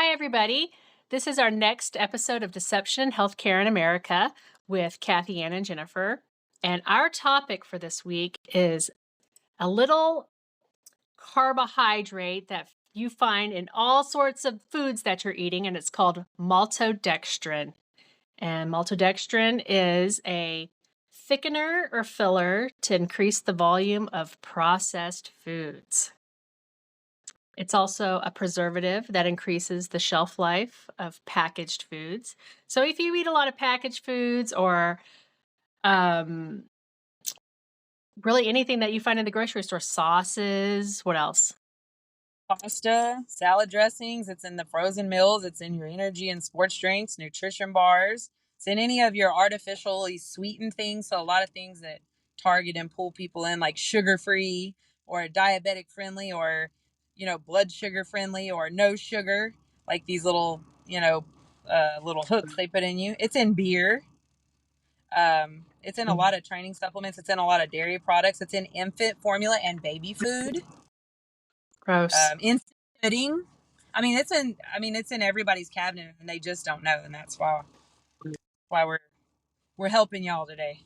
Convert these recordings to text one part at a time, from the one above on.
Hi, everybody. This is our next episode of Deception in Healthcare in America with Kathy Ann and Jennifer. And our topic for this week is a little carbohydrate that you find in all sorts of foods that you're eating, and it's called maltodextrin. And maltodextrin is a thickener or filler to increase the volume of processed foods. It's also a preservative that increases the shelf life of packaged foods. So if you eat a lot of packaged foods or um, really anything that you find in the grocery store, sauces, what else? Pasta, salad dressings, it's in the frozen meals, it's in your energy and sports drinks, nutrition bars, it's in any of your artificially sweetened things. So a lot of things that target and pull people in, like sugar free or diabetic friendly or blood sugar friendly or no sugar, like these little little hooks they put in you. It's in beer. It's in a lot of training supplements. It's in a lot of dairy products. It's in infant formula and baby food. Gross. Instant pudding. It's in everybody's cabinet, and they just don't know, and that's why we're helping y'all today.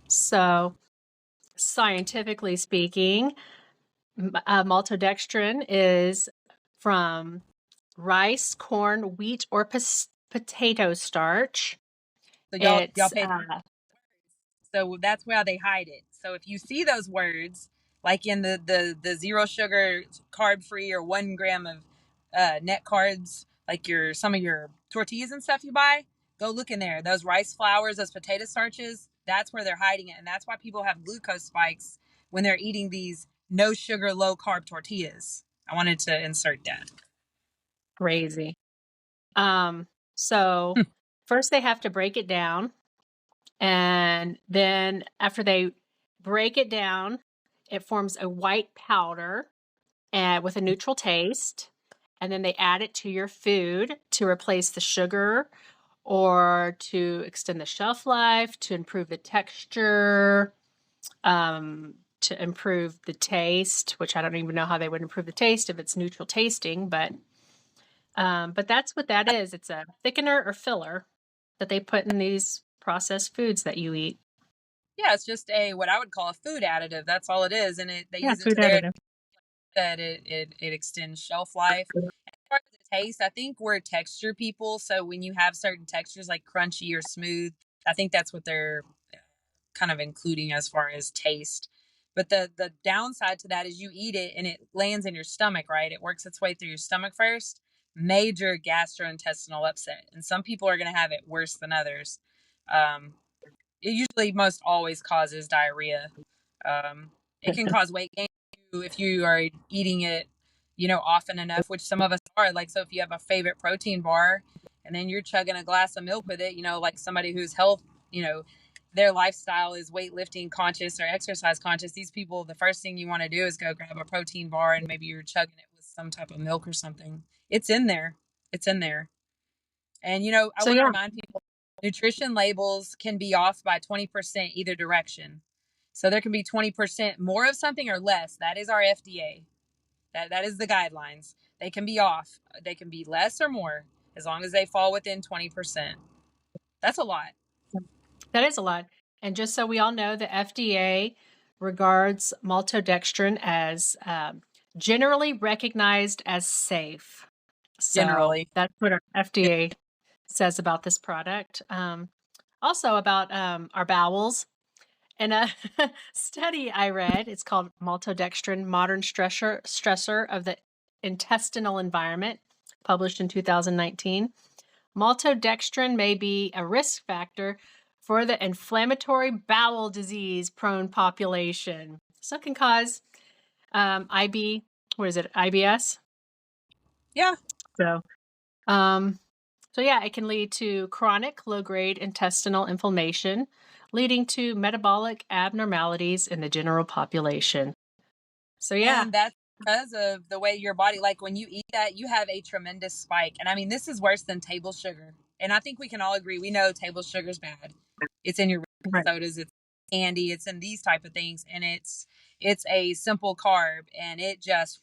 So scientifically speaking, maltodextrin is from rice, corn, wheat, or potato starch. So y'all It's pay. So that's why they hide it. So if you see those words, like in the zero sugar, carb free, or 1 gram of net carbs, like some of your tortillas and stuff you buy, go look in there. Those rice flours, those potato starches, that's where they're hiding it, and that's why people have glucose spikes when they're eating these no sugar, low carb tortillas. I wanted to insert that. crazy. So first they have to break it down. And then after they break it down, it forms a white powder with a neutral taste. And then they add it to your food to replace the sugar or to extend the shelf life, to improve the texture, to improve the taste, which I don't even know how they would improve the taste if it's neutral tasting, but that's what that is. It's a thickener or filler that they put in these processed foods that you eat. Yeah, it's just what I would call a food additive. That's all it is, and they Yeah, use it food to their additive. that it extends shelf life. As far as the taste, I think we're texture people, so when you have certain textures like crunchy or smooth, I think that's what they're kind of including as far as taste. But the downside to that is you eat it and it lands in your stomach, right? It works its way through your stomach first. Major gastrointestinal upset, and some people are going to have it worse than others. It usually most always causes diarrhea. It can cause weight gain if you are eating it, often enough, which some of us are. Like, so if you have a favorite protein bar and then you're chugging a glass of milk with it, like somebody whose health, their lifestyle is weightlifting conscious or exercise conscious. These people, the first thing you want to do is go grab a protein bar and maybe you're chugging it with some type of milk or something. It's in there. It's in there. And, I So want to yeah, remind people nutrition labels can be off by 20% either direction. So there can be 20% more of something or less. That is our FDA. That is the guidelines. They can be off. They can be less or more as long as they fall within 20%. That's a lot. that is a lot. And just so we all know, the FDA regards maltodextrin as generally recognized as safe. So Generally. that's what our FDA says about this product. Also about our bowels. In a study I read, it's called Maltodextrin, Modern Stressor of the Intestinal Environment, published in 2019. Maltodextrin may be a risk factor for the inflammatory bowel disease prone population. So it can cause IBS? Yeah. So, um, so yeah, it can lead to chronic low-grade intestinal inflammation, leading to metabolic abnormalities in the general population. So yeah, And that's because of the way your body, like when you eat that, you have a tremendous spike. And I mean, this is worse than table sugar. And I think we can all agree, we know table sugar is bad. It's in your right. sodas, it's candy, it's in these type of things. And it's a simple carb and it just,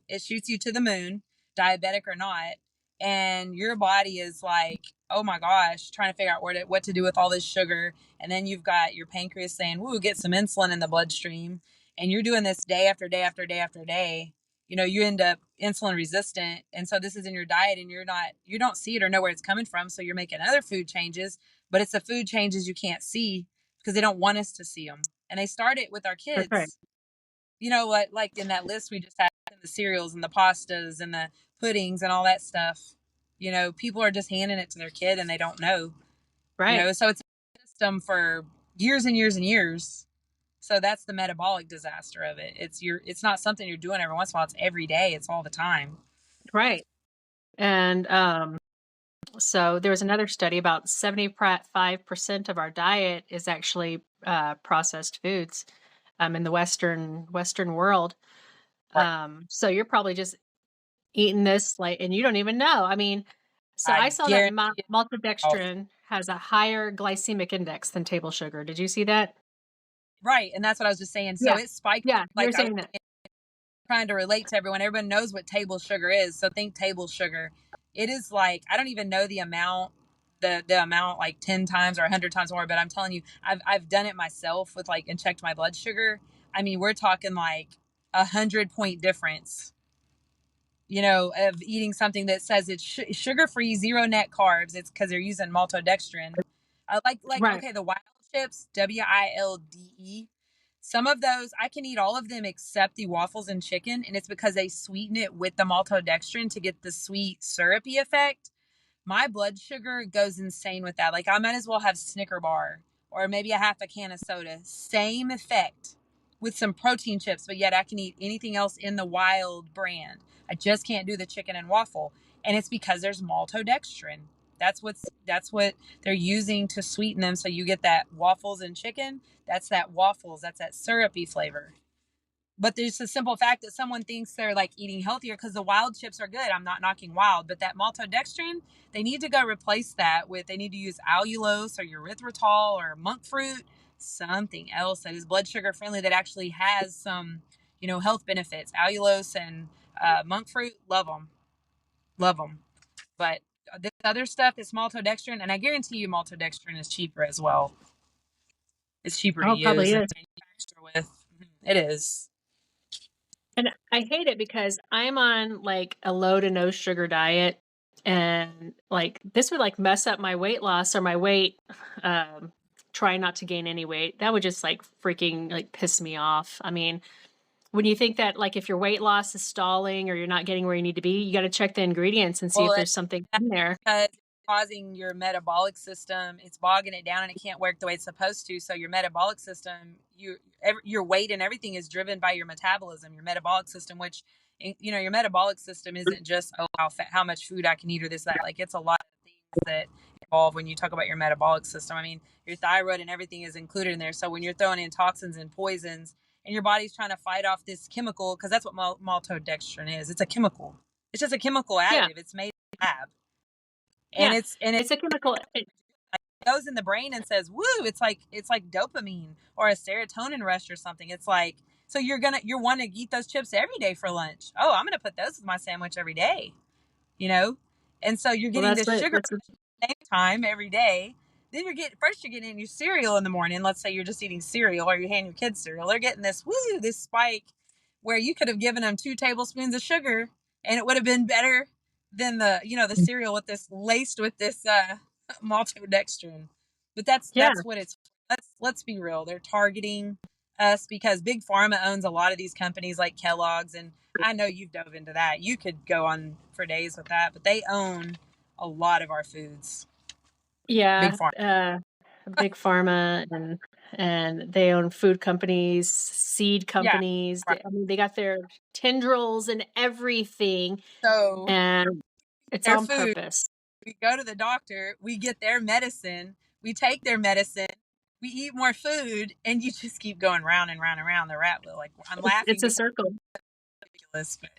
it shoots you to the moon, diabetic or not. and your body is like, oh my gosh, trying to figure out what to do with all this sugar. And then you've got your pancreas saying, woo, get some insulin in the bloodstream. And you're doing this day after day after day after day. You know, you end up insulin resistant. And so this is in your diet, and you don't see it or know where it's coming from. So you're making other food changes, but it's the food changes you can't see because they don't want us to see them. And they start it with our That's right. kids. You know what, like in that list we just had, the cereals and the pastas and the puddings and all that stuff, you know, people are just handing it to their kid and they don't know, you Right. know, so it's a system for years and years and years. So that's the metabolic disaster of it. It's not something you're doing every once in a while. It's every day. It's all the time. Right. And so there was another study about 75% of our diet is actually processed foods in the Western world. Right. So you're probably just eating this like, and you don't even know. I mean, so I I saw that guarantee it. maltodextrin has a higher glycemic index than table sugar. Did you see that? Right, and that's what I was just saying. So Yeah. it spiked, Yeah, you were like I was saying that. trying to relate to everyone. Everyone knows what table sugar is. So think table sugar. It is like, I don't even know the amount, the amount like 10 times or 100 times more, but I'm telling you, I've done it myself with like, and checked my blood sugar. I mean, we're talking like 100-point difference, you know, of eating something that says it's sugar free, zero net carbs. It's because they're using maltodextrin. Like Right. okay, the wild chips, WILDE. Some of those I can eat all of them except the waffles and chicken, and it's because they sweeten it with the maltodextrin to get the sweet syrupy effect. My blood sugar goes insane with that. Like I might as well have Snicker bar or maybe a half a can of soda. Same effect with some protein chips, but yet I can eat anything else in the wild brand. I just can't do the chicken and waffle. And it's because there's maltodextrin. That's what they're using to sweeten them. So you get that waffles and chicken. That's that waffles. That's that syrupy flavor. But there's a simple fact that someone thinks they're like eating healthier because the wild chips are good. I'm not knocking wild, but that maltodextrin, they need to go replace that with, they need to use allulose or erythritol or monk fruit, something else that is blood sugar friendly that actually has some, you know, health benefits. Allulose and monk fruit, love them, love them. But this other stuff is maltodextrin, and I guarantee you maltodextrin is cheaper as well. It's cheaper to Oh, probably use and is. manufacture with. It is. And I hate it because I'm on like a low to no sugar diet, and like this would like mess up my weight loss or my weight. Try not to gain any weight. That would just like freaking like piss me off. I mean, when you think that like if your weight loss is stalling or you're not getting where you need to be, you got to check the ingredients and see Well, if there's something in there. because it's causing your metabolic system, it's bogging it down and it can't work the way it's supposed to. So your metabolic system, your weight and everything is driven by your metabolism, your metabolic system, which, you know, your metabolic system isn't just, oh, how much food I can eat or this, that. Like it's a lot of things that involve when you talk about your metabolic system. I mean, your thyroid and everything is included in there. So when you're throwing in toxins and poisons and your body's trying to fight off this chemical, because that's what maltodextrin is. It's a chemical. It's just a chemical Yeah. additive. It's made in the lab, and Yeah. it It's a chemical. goes in the brain and says, "Woo!" It's like dopamine or a serotonin rush or something. It's like, so you're wanting to eat those chips every day for lunch. Oh, I'm gonna put those with my sandwich every day, you know. And so you're Well, getting that's this what sugar that's what, rush at the same time every day. Then you're getting in your cereal in the morning. Let's say you're just eating cereal or you hand your kids cereal. They're getting this spike where you could have given them 2 tablespoons of sugar and it would have been better than the cereal with this laced with this maltodextrin. But yeah. that's what it's. Let's be real. They're targeting us because big pharma owns a lot of these companies like Kellogg's, and I know you've dove into that. You could go on for days with that, but they own a lot of our foods. Big Yeah. pharma. Big pharma, and they own food companies, seed Yeah. companies. Right. I mean, they got their tendrils and everything, So and it's their on food. purpose. We go to the doctor. We get their medicine. We take their medicine. We eat more food, and you just keep going round and round and round the rat wheel. Like I'm It's laughing a because circle. it's ridiculous, but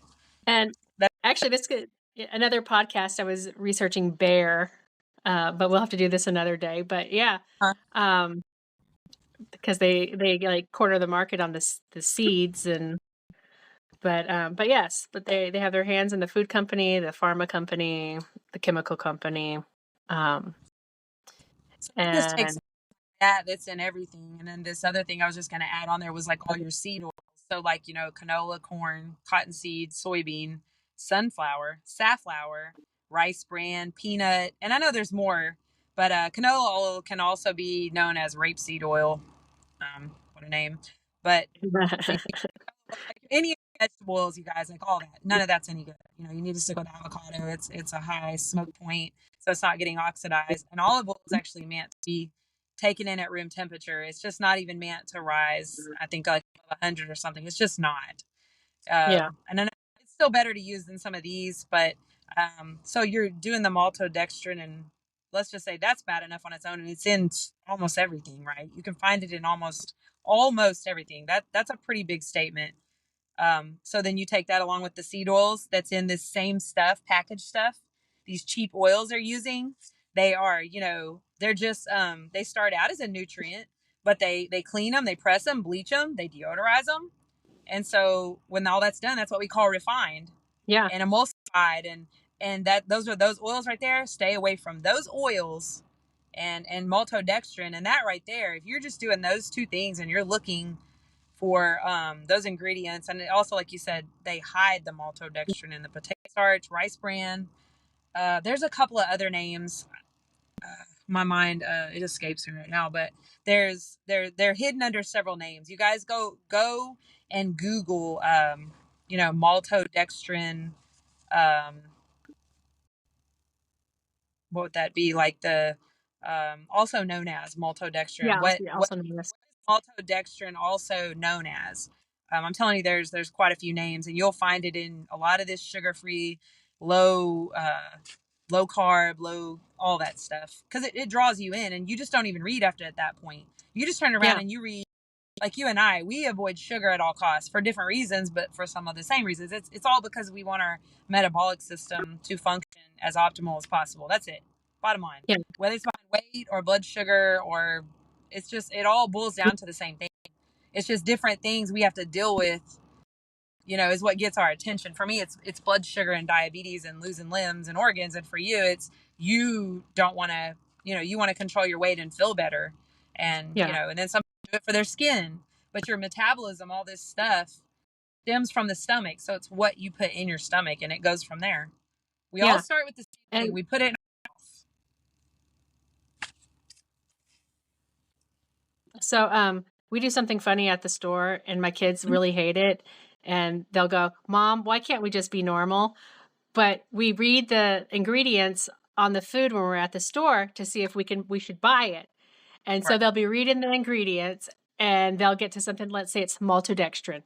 And that's actually, this could another podcast. I was researching bear, but we'll have to do this another day. But yeah, huh? um, because they like corner the market on the seeds and But yes, but they have their hands in the food company, the pharma company, the chemical company, um, So we just take and that's in everything. And then this other thing I was just going to add on there was like all your seed oils. So like, canola, corn, cottonseed, soybean, sunflower, safflower, rice bran, peanut, and I know there's more, but canola oil can also be known as rapeseed oil. What a name. But so like any vegetable oils, you guys, like all that. None of that's any good. You need to stick with avocado. It's a high smoke point, so it's not getting oxidized. And olive oil is actually meant to be taken in at room temperature. It's just not even meant to rise. I think like 100 or something. It's just not. yeah, And I know it's still better to use than some of these, but so you're doing the maltodextrin, and let's just say that's bad enough on its own, and it's in almost everything, right? You can find it in almost everything. That's a pretty big statement. So then you take that along with the seed oils that's in this same stuff, packaged stuff. These cheap oils they're using, they are, they're just they start out as a nutrient, but they clean them, they press them, bleach them, they deodorize them, and so when all that's done, that's what we call refined yeah, and emulsified, and that those oils right there. Stay away from those oils and maltodextrin, and that right there. If you're just doing those two things and you're looking for those ingredients, and also like you said, they hide the maltodextrin in the potato starch, rice bran. There's a couple of other names. My mind it escapes me right now, but they're hidden under several names. You guys go and Google maltodextrin. Um, what would that be, like the also known as maltodextrin? yeah. What Also know this. is maltodextrin also known as? I'm telling you, there's quite a few names, and you'll find it in a lot of this sugar-free, low low carb, low all that stuff, because it draws you in, and you just don't even read after at that point. You just turn around Yeah, and you read. Like you and I, we avoid sugar at all costs for different reasons, but for some of the same reasons. It's all because we want our metabolic system to function as optimal as possible. That's it. Bottom line. yeah, Whether it's behind weight or blood sugar, or it all boils down to the same thing. It's just different things we have to deal with, is what gets our attention. For me, it's blood sugar and diabetes and losing limbs and organs. And for you, it's you don't want to, you want to control your weight and feel better. And, yeah, and then some people do it for their skin, but your metabolism, all this stuff stems from the stomach. So it's what you put in your stomach, and it goes from there. We all yeah. start with the same thing. And We put it in our mouth. so, we do something funny at the store, and my kids really hate it. And they'll go, "Mom, why can't we just be normal?" But we read the ingredients on the food when we're at the store to see if we should buy it. And so Right. they'll be reading the ingredients, and they'll get to something, let's say it's maltodextrin.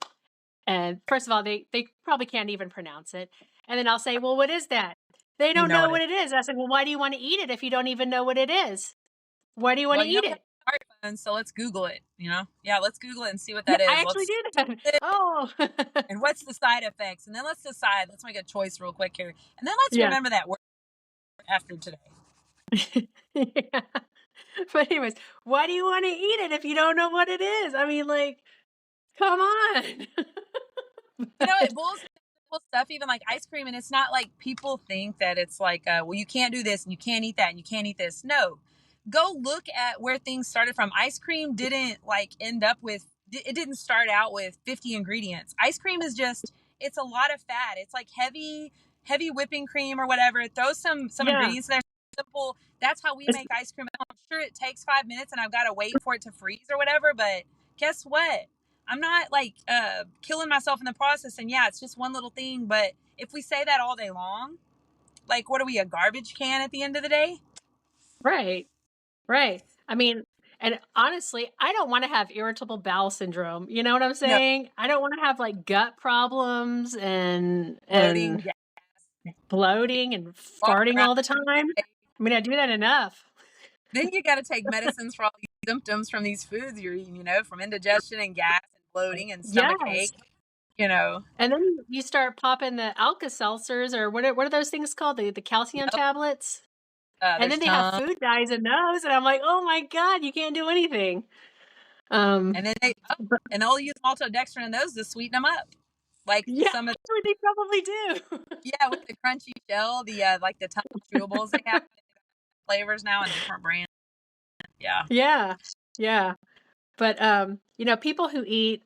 And first of all, they probably can't even pronounce it. And then I'll say, "Well, what is that?" They You don't know know what what it it is. I said, "Well, why do you want to eat it if you don't even know what it is? Why do you want Well, to eat we have it?" smartphones, so let's Google it, Yeah, let's Google it and see what Yeah, that I is. actually Let's do that. Oh. and what's the side effects, and then let's decide. Let's make a choice real quick here, and then let's Yeah. remember that word after today. Yeah. But anyways, why do you want to eat it if you don't know what it is? I mean, like, come on. It boils down to simple stuff, even like ice cream, and it's not like people think that it's like, well, you can't do this and you can't eat that and you can't eat this. No, go look at where things started from. Ice cream didn't like end up with. It didn't start out with 50 ingredients. Ice cream is just, it's a lot of fat. It's like heavy whipping cream or whatever. Throw some Yeah, ingredients in there. Simple. That's how we it's make ice cream. I'm sure it takes 5 minutes and I've got to wait for it to freeze or whatever. But guess what? I'm not like killing myself in the process. And yeah, it's just one little thing. But if we say that all day long, like, what are we, a garbage can at the end of the day? right. Right. I mean, and honestly, I don't want to have irritable bowel syndrome. You know what I'm No, saying? I don't want to have like gut problems and bloating, gas, bloating and walk farting around. all the time. I mean, I do that enough. Then you got to take medicines for all these symptoms from these foods you're eating, from indigestion and gas and bloating and stomach Yes. ache, you know. And then you start popping the Alka-Seltzers, or what are those things called? The calcium Yep. tablets. And There's then they have tongue. food dyes in those, and I'm like, "Oh my god, you can't do anything." And then But and they'll use maltodextrin in those to sweeten them up. Like Yeah, some of they probably do. yeah, with the crunchy shell, the like the Tums chewables they have flavors now and different brands. Yeah. Yeah, yeah. But, people who eat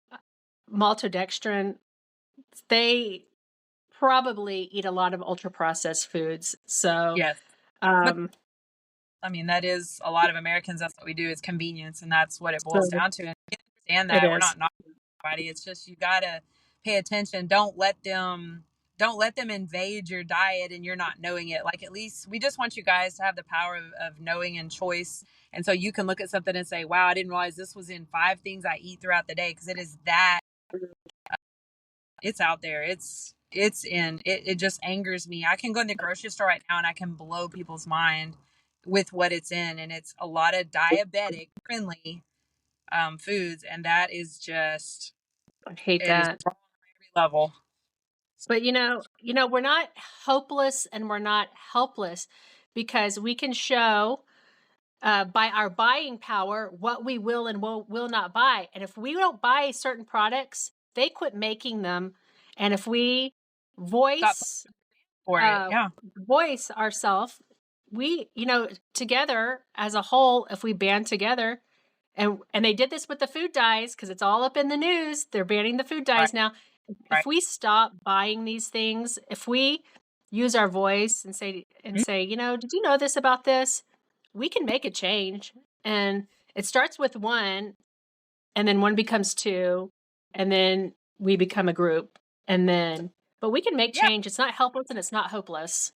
maltodextrin, they probably eat a lot of ultra processed foods. So, Yes. But um, I mean, that is a lot of Americans. That's what we do is convenience, and that's what it boils so down to. And we understand it that we're is. not knocking anybody. It's just you gotta pay attention. Don't let them invade your diet, and you're not knowing it. Like at least we just want you guys to have the power of knowing and choice, and so you can look at something and say, "Wow, I didn't realize this was in 5 things I eat throughout the day," because it is that it's out there. It just angers me. I can go in the grocery store right now and I can blow people's mind with what it's in, and it's a lot of diabetic friendly foods, and that is just I hate it is that. wrong on every level. But we're not hopeless and we're not helpless because we can show by our buying power what we will and will not buy. And if we don't buy certain products, they quit making them. And if we Stop voice for it. uh, Yeah. voice ourselves, we together as a whole, if we band together, and they did this with the food dyes because it's all up in the news. They're banning the food Right. dyes now. Right. If we stop buying these things, if we use our voice and say, did you know this about this? We can make a change. And it starts with one, and then one becomes two, and then we become a group. But we can make Yeah. change. It's not helpless and it's not hopeless.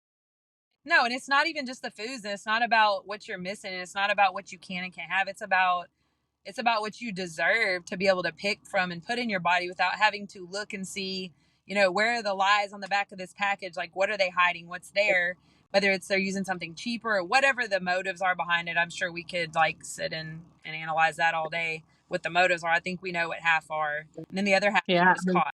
No, and it's not even just the foods, and it's not about what you're missing, and it's not about what you can and can't have. It's about what you deserve to be able to pick from and put in your body without having to look and see, where are the lies on the back of this package? Like, what are they hiding? What's there? Whether it's they're using something cheaper or whatever the motives are behind it. I'm sure we could like sit and analyze that all day. What the motives are. I think we know what half are. And then the other half Yeah. is cost.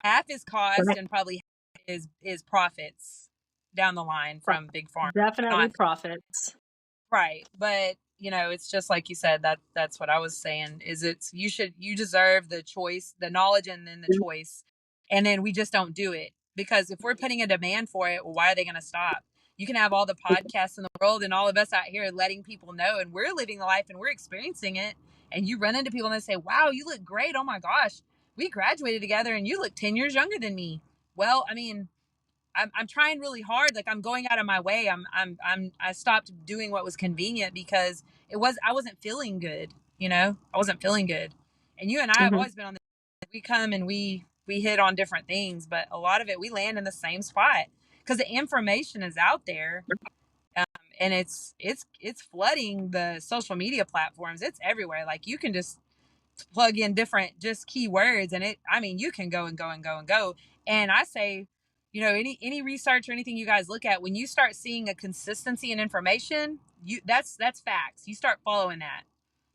Half is cost and probably half is profits down the line from big farm. But Definitely not profits. right, but it's just like you said, that's what I was saying is you deserve the choice, the knowledge, and then the choice, and then we just don't do it because if we're putting a demand for it, well, why are they going to stop? You can have all the podcasts in the world and all of us out here letting people know, and we're living the life and we're experiencing it, and you run into people and they say, "Wow, you look great! Oh my gosh, we graduated together, and you look 10 years younger than me." Well, I mean, I'm trying really hard. Like I'm going out of my way. I stopped doing what was convenient because I wasn't feeling good. I wasn't feeling good. And you and I have Hmm. always been on the, we come and we hit on different things, but a lot of it, we land in the same spot because the information is out there. Um, and it's flooding the social media platforms. It's everywhere. Like you can just plug in different just keywords and you can go and go and go and go. And I say, any research or anything you guys look at, when you start seeing a consistency in information, that's facts. You start following that.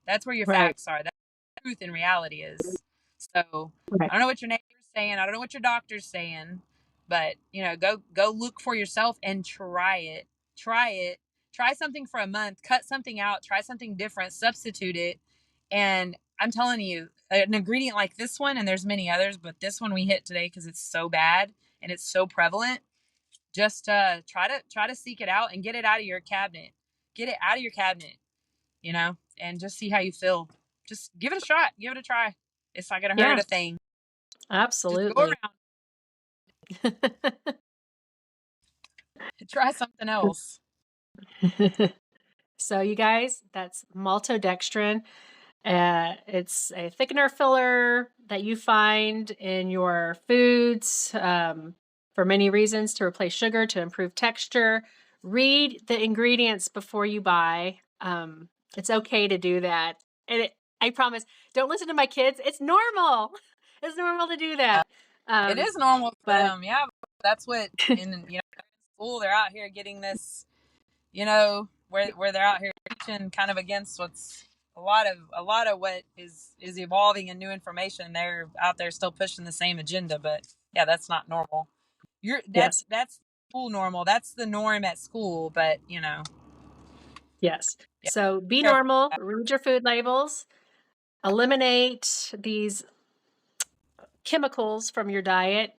That's where your Right. facts are. That's what truth and reality is. So Right. I don't know what your neighbor's saying. I don't know what your doctor's saying, but go look for yourself and try it. Try it. Try something for a month. Cut something out. Try something different. Substitute it. And I'm telling you, an ingredient like this one, and there's many others, but this one we hit today because it's so bad and it's so prevalent. Just try to seek it out and get it out of your cabinet. Get it out of your cabinet, and just see how you feel. Just give it a shot. Give it a try. It's not gonna hurt Yeah, a thing. Just go absolutely. around and try something else. So you guys, that's maltodextrin. It's a thickener filler that you find in your foods for many reasons to replace sugar, to improve texture. Read the ingredients before you buy. It's okay to do that. I promise, don't listen to my kids. It's normal. It's normal to do that. It Um, is normal for but them. Yeah, that's what in school they're out here getting this. Where they're out here preaching kind of against what's a lot of what is evolving and new information. They're out there still pushing the same agenda, but yeah, that's not normal. You're yes, that's school normal. That's the norm at school, but yes. yeah, So be careful. normal, read your food labels, eliminate these chemicals from your diet,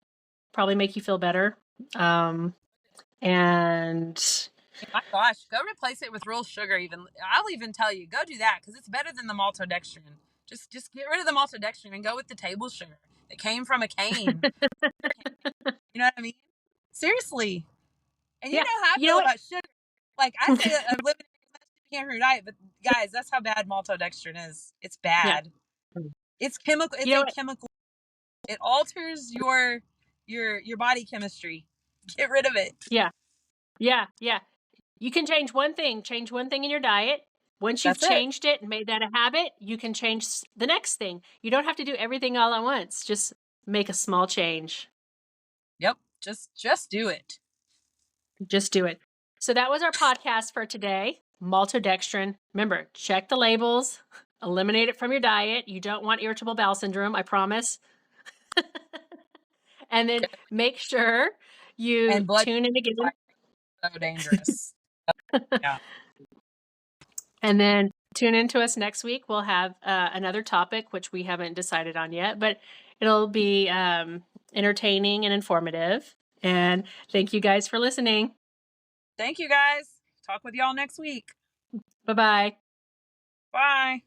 probably make you feel better. And My gosh, go replace it with real sugar. Even I'll even tell you, go do that because it's better than the maltodextrin. Just get rid of the maltodextrin and go with the table sugar that came from a cane. You know what I mean? Seriously. And you yeah, know how I you know feel what? about sugar. Like I say, eliminate as much as you can from your diet, but guys, that's how bad maltodextrin is. It's Yeah, bad. It's chemical. you It's know a what? chemical. It alters your body chemistry. Get rid of it. Yeah, yeah. You can change one thing. Change one thing in your diet. Once you've That's it. changed it and made that a habit, you can change the next thing. You don't have to do everything all at once. Just make a small change. Yep. Just do it. Just do it. So that was our podcast for today. Maltodextrin. Remember, check the labels. Eliminate it from your diet. You don't want irritable bowel syndrome, I promise. And then make sure you And blood tune in again. so dangerous. Yeah. And then tune in to us next week. We'll have another topic, which we haven't decided on yet, but it'll be entertaining and informative. And thank you guys for listening. Thank you guys. Talk with y'all next week. Bye-bye. Bye.